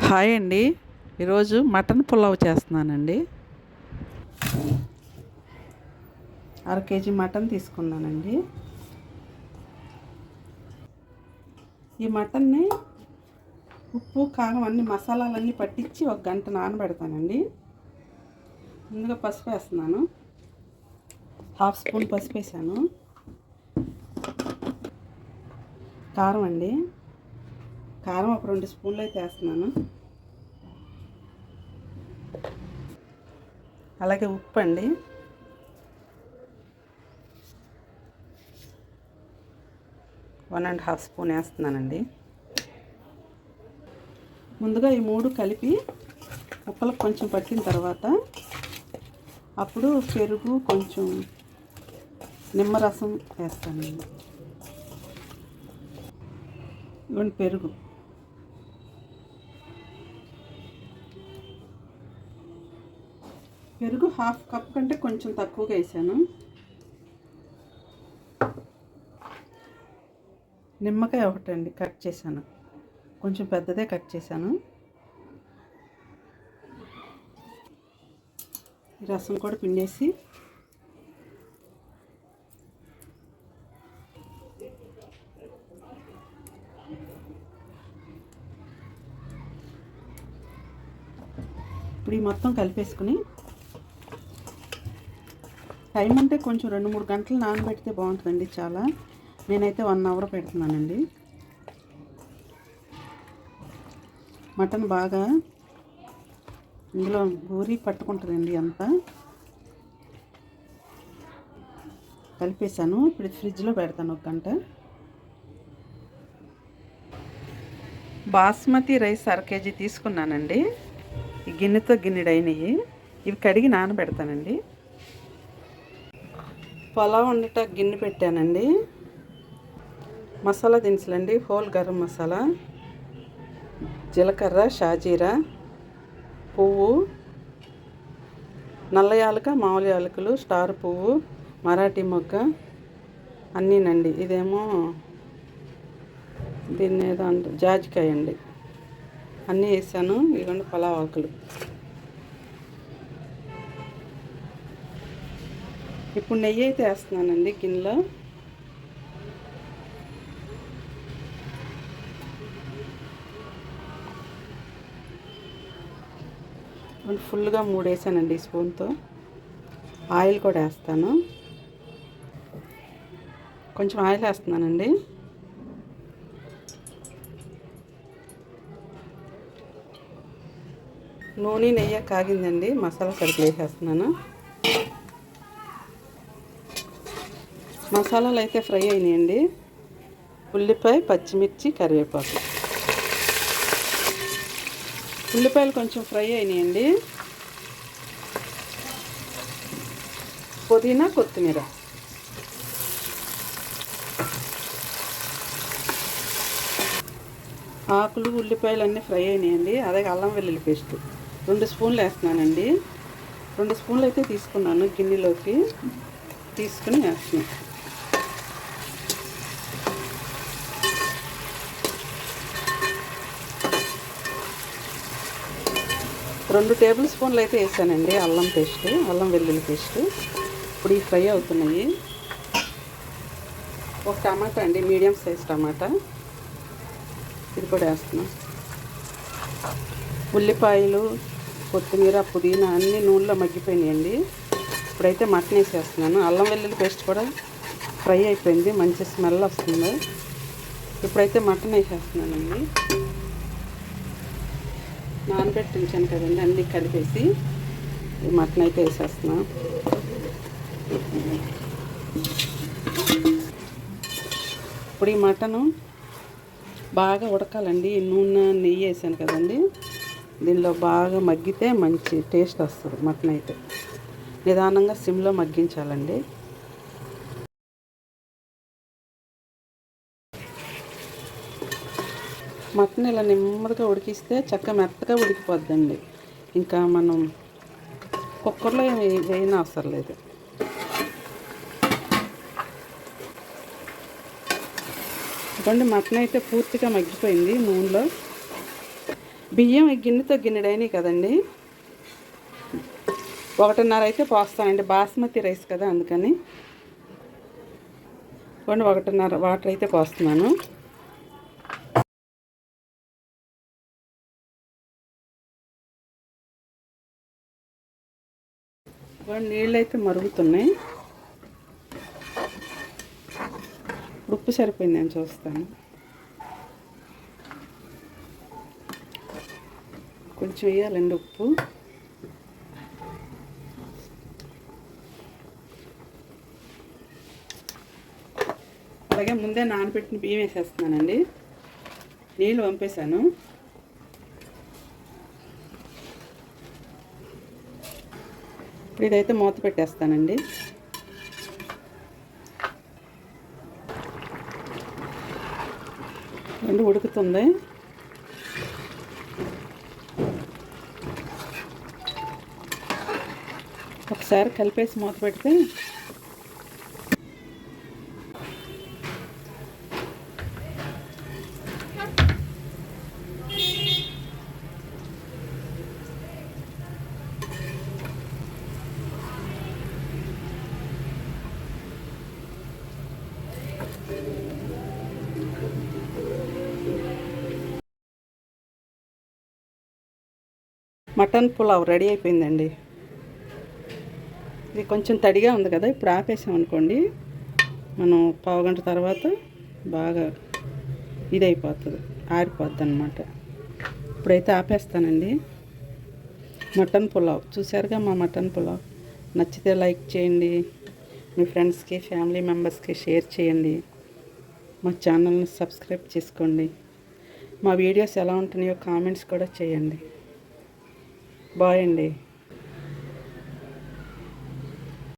Hi అండి. ఈరోజు mutton pulao చేస్తున్నానండి. 1/2 కేజీ మటన్ తీసుకున్నానండి. ఈ మటన్ని ఉప్పు కారం అన్ని మసాలాలన్నీ పట్టించి 1 గంట నానబెడతానండి. ముందుగా పసుపు వేస్తున్నాను. 1/2 స్పూన్ పసుపు వేసాను. కారం అండి, కారం ఒక 2 స్పూన్లు అయితే వేస్తున్నాను. అలాగే ఉప్పు అండి, వన్ అండ్ హాఫ్ స్పూన్ వేస్తున్నానండి. ముందుగా ఈ 3 కలిపి ముక్కలకు కొంచెం పట్టిన తర్వాత అప్పుడు పెరుగు కొంచెం నిమ్మరసం వేస్తానండి. ఇవ్వండి పెరుగు, పెరుగు 1/2 కప్ కంటే కొంచెం తక్కువగా వేసాను. నిమ్మకాయ ఒకటండి కట్ చేశాను, కొంచెం పెద్దదే కట్ చేశాను. ఈ రసం కూడా పిండేసి ఇప్పుడు ఈ మొత్తం కలిపేసుకుని టైం అంటే కొంచెం 2-3 గంటలు నానబెడితే బాగుంటుందండి. చాలా నేనైతే 1 అవర్ పెడుతున్నానండి. మటన్ బాగా ఇందులో ఊరి పట్టుకుంటుందండి. అంతా కలిపేసాను. ఇప్పుడు ఫ్రిడ్జ్లో పెడతాను 1 గంట. బాస్మతి రైస్ 1/2 కేజీ తీసుకున్నానండి. ఈ గిన్నెతో గిన్నెడైనవి ఇవి కడిగి నానబెడతానండి. పులావ్ వండట గిన్నె పెట్టానండి. మసాలా దినుసులండి, హోల్ గరం మసాలా, జీలకర్ర, షాజీరా, పువ్వు, నల్ల యాలక, మామూలు యాలకులు, స్టార్ పువ్వు, మరాఠీ మొగ్గ అన్నీనండి. ఇదేమో దీన్ని ఏదో అంటారు, జాజికాయ అండి. అన్నీ వేసాను. ఇదిగోండి పులావ్ ఆకులు. ఇప్పుడు నెయ్యి అయితే వేస్తున్నానండి గిన్నెలో. ఫుల్గా 3 వేసానండి స్పూన్తో. ఆయిల్ కూడా వేస్తాను. కొంచెం ఆయిల్ వేస్తున్నానండి. నూనె నెయ్యి కాగిందండి. మసాలా సరుకులు వేసేస్తున్నాను. మసాలాలు అయితే ఫ్రై అయినాయండి. ఉల్లిపాయ, పచ్చిమిర్చి, కరివేపాకు. ఉల్లిపాయలు కొంచెం ఫ్రై అయినాయండి. పుదీనా, కొత్తిమీర, ఆకులు, ఉల్లిపాయలు అన్నీ ఫ్రై అయినాయండి. అలాగే అల్లం వెల్లుల్లి పేస్ట్ 2 స్పూన్లు వేస్తున్నానండి. 2 స్పూన్లు అయితే తీసుకున్నాను. గిన్నెలోకి తీసుకుని వేస్తున్నాను. 2 టేబుల్ స్పూన్లు అయితే వేసానండి అల్లం పేస్ట్, అల్లం వెల్లుల్లి పేస్ట్. ఇప్పుడు ఈ ఫ్రై అవుతున్నాయి. ఒక టమాటా అండి, మీడియం సైజ్ టమాటా, ఇది కూడా వేస్తున్నాం. ఉల్లిపాయలు, కొత్తిమీర, పుదీనా అన్నీ నూనెలో మగ్గిపోయినాయండి. ఇప్పుడైతే మటన్ వేసేస్తున్నాను. అల్లం వెల్లుల్లి పేస్ట్ కూడా ఫ్రై అయిపోయింది, మంచి స్మెల్ వస్తుంది. ఇప్పుడైతే మటన్ వేసేస్తున్నానండి. నానబెట్టి ఉంచాను కదండి, అన్నీ కలిపేసి మటన్ అయితే వేసేస్తున్నాను. ఇప్పుడు ఈ మటను బాగా ఉడకాలండి. నూనె నెయ్యి వేసాను కదండి, దీనిలో బాగా మగ్గితే మంచి టేస్ట్ వస్తుంది. మటన్ అయితే నిదానంగా సిమ్లో మగ్గించాలండి. మటన్ ఇలా నెమ్మదిగా ఉడికిస్తే చక్కగా మెత్తగా ఉడికిపోద్దండి. ఇంకా మనం కుక్కర్లో వేయన అవసరం లేదు. ఇదిగోండి మటన్ అయితే పూర్తిగా మగ్గిపోయింది నూనెలో. బియ్యం గిన్నెతో గిన్నెడైనాయి కదండి, 1:30 అయితే పోస్తానండి. బాస్మతి రైస్ కదా, అందుకని 1:30 వాటర్ అయితే పోస్తున్నాను. నీళ్ళు అయితే మరుగుతున్నాయి. ఉప్పు సరిపోయింది నేను చూస్తాను. కొంచెం వేయాలండి ఉప్పు. అలాగే ముందే నానబెట్టిన బియ్యం వేసేస్తున్నానండి. నీళ్ళు పంపేశాను. ఇదైతే మూత పెట్టేస్తానండి. ఉడుకుతుంది. ఒకసారి కలిపేసి మూత పెడితే మటన్ పులావ్ రెడీ అయిపోయిందండి. ఇది కొంచెం తడిగా ఉంది కదా, ఇప్పుడు ఆపేసామనుకోండి మనం పావుగంట తర్వాత బాగా ఇది అయిపోతుంది, ఆరిపోద్ది అన్నమాట. ఇప్పుడైతే ఆపేస్తానండి. మటన్ పులావ్ చూసారుగా, మా మటన్ పులావ్ నచ్చితే లైక్ చేయండి, మీ ఫ్రెండ్స్కి ఫ్యామిలీ మెంబర్స్కి షేర్ చేయండి, మా ఛానల్ని సబ్స్క్రైబ్ చేసుకోండి. మా వీడియోస్ ఎలా ఉంటున్నాయో కామెంట్స్ కూడా చేయండి. బాయ్ అండి.